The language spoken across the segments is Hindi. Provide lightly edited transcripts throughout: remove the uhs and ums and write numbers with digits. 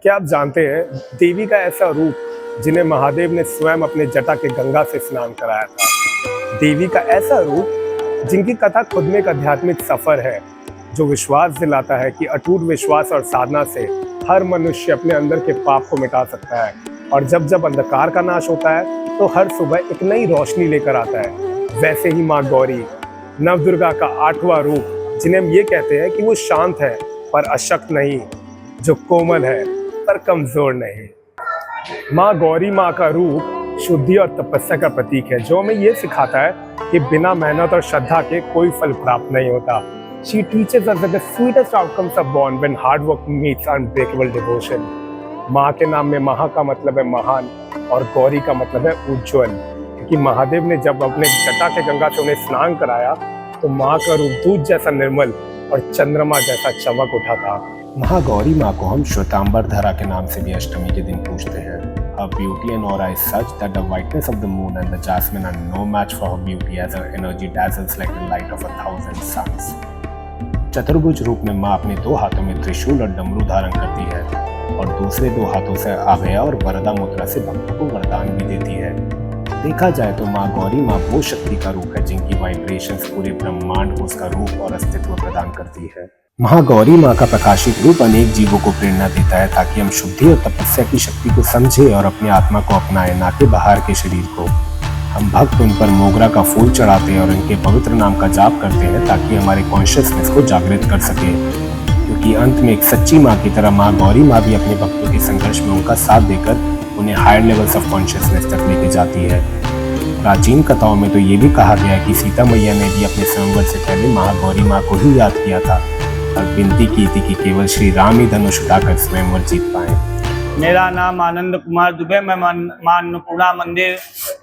क्या आप जानते हैं देवी का ऐसा रूप जिन्हें महादेव ने स्वयं अपने जटा के गंगा से स्नान कराया था। देवी का ऐसा रूप जिनकी कथा खुद में एक आध्यात्मिक सफर है, जो विश्वास दिलाता है कि अटूट विश्वास और साधना से हर मनुष्य अपने अंदर के पाप को मिटा सकता है और जब जब अंधकार का नाश होता है तो हर सुबह एक नई रोशनी लेकर आता है। वैसे ही माँ गौरी नवदुर्गा का 8वां रूप, जिन्हें हम ये कहते हैं कि वो शांत है पर अशक्त नहीं, जो कोमल है पर कमजोर नहीं। माँ गौरी माँ का रूप शुद्धि और तपस्या का प्रतीक है, जो हमें ये सिखाता है कि बिना मेहनत और श्रद्धा के कोई फल प्राप्त नहीं होता। She teaches us that the sweetest outcomes are born when hard work meets unbreakable devotion. माँ के नाम में महा का मतलब है महान और गौरी का मतलब है उज्ज्वल, क्योंकि महादेव ने जब अपने जटा के गंगा से उन्हें स्नान कराया तो माँ का रूप दूध जैसा निर्मल और चंद्रमा जैसा चमक उठा था। महागौरी माँ को हम श्वेतांबर धरा के नाम से भी अष्टमी के दिन पूजते हैं। Her beauty and aura is such that the whiteness of the moon and the jasmine are no match for her beauty, as her energy dazzles like the light of 1,000 suns. चतुर्भुज रूप में माँ अपने 2 हाथों में त्रिशूल और डमरू धारण करती है और दूसरे 2 हाथों से अभया और वरदा मुद्रा से भक्तों को वरदान भी देती है। देखा जाए तो माँ गौरी माँ वो शक्ति का रूप है जिनकी वाइब्रेशंस पूरे ब्रह्मांड को उसका रूप और अस्तित्व प्रदान करती है। महागौरी माँ का प्रकाशित रूप अनेक जीवों को प्रेरणा देता है ताकि हम शुद्धि और तपस्या की शक्ति को समझे और अपने आत्मा को अपनाएं, ना कि बाहर के शरीर को। हम भक्त उन पर मोगरा का फूल चढ़ाते हैं और उनके पवित्र नाम का जाप करते हैं ताकि हमारे कॉन्शियसनेस को जागृत कर सके, क्योंकि अंत में एक सच्ची माँ की तरह माँ गौरी माँ भी अपने भक्तों के संघर्ष में उनका साथ देकर उन्हें हायर लेवल्स ऑफ कॉन्शियसनेस तक लेके जाती है। प्राचीन कथाओं में तो ये भी कहा गया है कि सीता मैया ने भी अपने स्वयंवर से पहले महागौरी माँ को ही याद किया था और विनती की थी कि केवल श्री राम ही धनुष उठाकर स्वयंवर जीत पाए। मेरा नाम आनंद कुमार दुबे, मैं मां अन्नपूर्णा मंदिर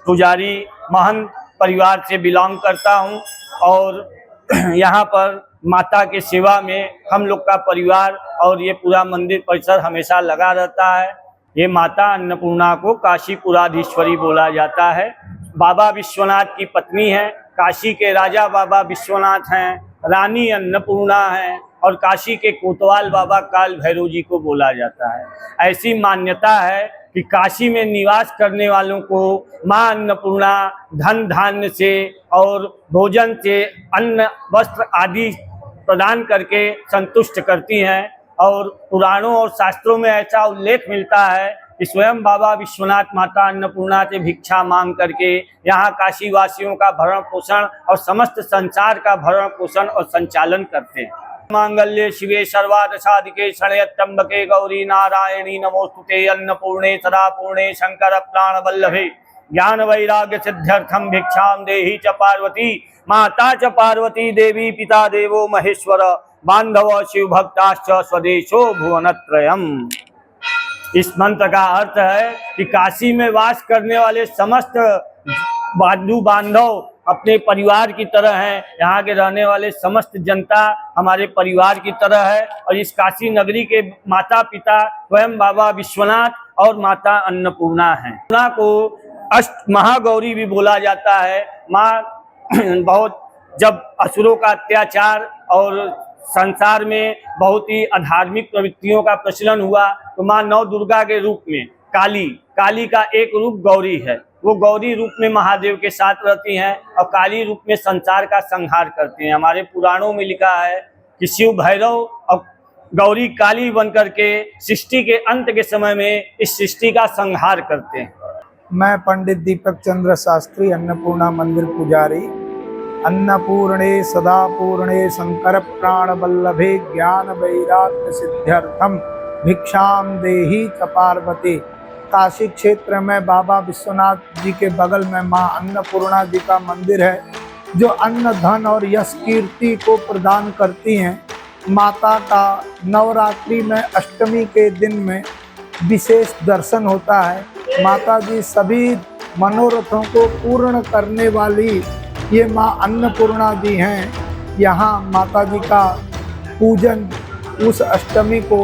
पुजारी महंत परिवार से बिलोंग करता हूं और यहाँ पर माता के सेवा में हम लोग का परिवार और ये पूरा मंदिर परिसर हमेशा लगा रहता है। ये माता अन्नपूर्णा को काशीपुराधीश्वरी बोला जाता है। बाबा विश्वनाथ की पत्नी है। काशी के राजा बाबा विश्वनाथ हैं, रानी अन्नपूर्णा हैं और काशी के कोतवाल बाबा काल भैरव जी को बोला जाता है। ऐसी मान्यता है कि काशी में निवास करने वालों को माँ अन्नपूर्णा धन धान्य से और भोजन से अन्न वस्त्र आदि प्रदान करके संतुष्ट करती हैं और पुराणों और शास्त्रों में ऐसा उल्लेख मिलता है कि स्वयं बाबा विश्वनाथ माता अन्नपूर्णा से भिक्षा मांग करके यहाँ काशी वासियों का भरण पोषण और समस्त संसार का भरण पोषण और संचालन करते हैं। मांगल्ये शिवे सर्वार्थ साधिके शरण्ये त्र्यंबके गौरी नारायणी नमोस्तुते अन्नपूर्णे सदा पूर्णे शंकर प्राण वल्लभे ज्ञान वैराग्य सिद्ध्यर्थम भिक्षाम देहि च पार्वती माता च पार्वती देवी पिता देवो महेश्वर बांधव शिव भक्ताश्च स्वदेशो भुवनत्रयम्। इस मंत्र का अर्थ है कि काशी में वास करने वाले समस्त बंधु बांधव अपने परिवार की तरह हैं। यहाँ के रहने वाले समस्त जनता हमारे परिवार की तरह है और इस काशी नगरी के माता पिता स्वयं बाबा विश्वनाथ और माता अन्नपूर्णा हैं। अन्नपूर्णा को अष्ट महागौरी भी बोला जाता है। माँ बहुत जब असुरों का अत्याचार और संसार में बहुत ही अधार्मिक प्रवृत्तियों का प्रचलन हुआ तो माँ नौ दुर्गा के रूप में काली का एक रूप गौरी है। वो गौरी रूप में महादेव के साथ रहती हैं और काली रूप में संसार का संहार करती हैं। हमारे पुराणों में लिखा है कि शिव भैरव और गौरी काली बनकर के सृष्टि के अंत के समय में इस सृष्टि का संहार करते हैं। मैं पंडित दीपक चंद्र शास्त्री, अन्नपूर्णा मंदिर पुजारी। अन्नपूर्णे सदा पूर्णे शंकर प्राण वल्लभे ज्ञान वैराग्य सिद्ध्यर्थम भिक्षाम देहि च पार्वती। काशी क्षेत्र में बाबा विश्वनाथ जी के बगल में माँ अन्नपूर्णा जी का मंदिर है, जो अन्न धन और यश कीर्ति को प्रदान करती हैं। माता का नवरात्रि में अष्टमी के दिन में विशेष दर्शन होता है। माता जी सभी मनोरथों को पूर्ण करने वाली ये माँ अन्नपूर्णा जी हैं। यहाँ माता जी का पूजन उस अष्टमी को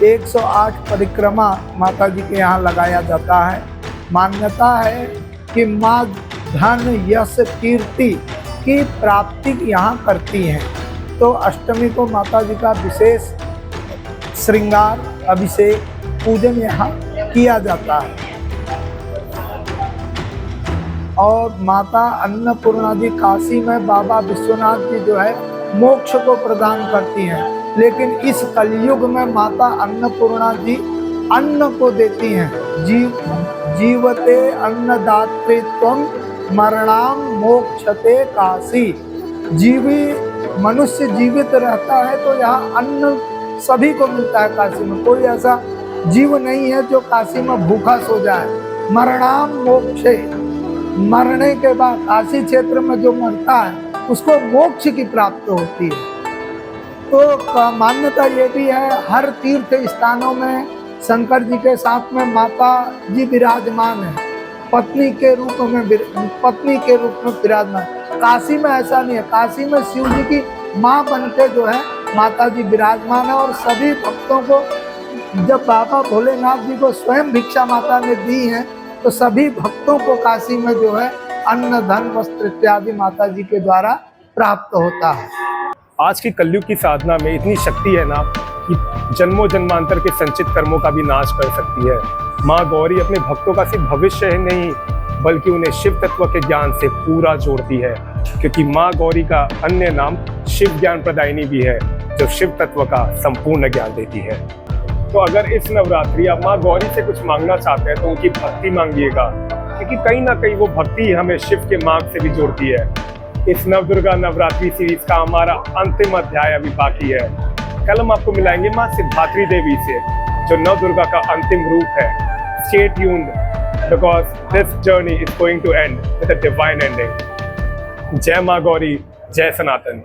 108 परिक्रमा माता जी के यहाँ लगाया जाता है। मान्यता है कि माँ धन यश कीर्ति की प्राप्ति यहाँ करती हैं, तो अष्टमी को माता जी का विशेष श्रृंगार, अभिषेक पूजन यहाँ किया जाता है। और माता अन्नपूर्णा जी काशी में बाबा विश्वनाथ जी जो है मोक्ष को प्रदान करती हैं, लेकिन इस कलयुग में माता अन्नपूर्णा जी अन्न को देती हैं। जीवते अन्नदात्रित्वम मरणाम मोक्षते काशी। मनुष्य जीवित रहता है तो यहाँ अन्न सभी को मिलता है। काशी में कोई ऐसा जीव नहीं है जो काशी में भूखा सो जाए। मरणाम मोक्षे, मरने के बाद काशी क्षेत्र में जो मरता है उसको मोक्ष की प्राप्ति होती है। तो मान्यता ये भी है, हर तीर्थ स्थानों में शंकर जी के साथ में माता जी विराजमान है, पत्नी के रूप में विराजमान। काशी में ऐसा नहीं है, काशी में शिव जी की माँ बनके जो है माता जी विराजमान है। और सभी भक्तों को जब बाबा भोलेनाथ जी को स्वयं भिक्षा माता ने दी है तो सभी भक्तों को काशी में जो है अन्न धन वस्त्र इत्यादि माता जी के द्वारा प्राप्त होता है। आज की कलयुग की साधना में इतनी शक्ति है ना कि जन्मों जन्मांतर के संचित कर्मों का भी नाश कर सकती है। माँ गौरी अपने भक्तों का सिर्फ भविष्य ही नहीं बल्कि उन्हें शिव तत्व के ज्ञान से पूरा जोड़ती है, क्योंकि माँ गौरी का अन्य नाम शिव ज्ञान प्रदायिनी भी है, जो शिव तत्व का संपूर्ण ज्ञान देती है। तो अगर इस नवरात्रि आप माँ गौरी से कुछ मांगना चाहते हैं तो उनकी भक्ति मांगिएगा, क्योंकि कहीं ना कहीं वो भक्ति हमें शिव के मार्ग से भी जोड़ती है। इस नवदुर्गा नवरात्रि सीरीज का हमारा अंतिम अध्याय अभी बाकी है। कल हम आपको मिलाएंगे माँ सिद्धात्री देवी से, जो नवदुर्गा का अंतिम रूप है। Stay tuned because this journey is going to end with a divine ending. जय माँ गौरी, जय सनातन।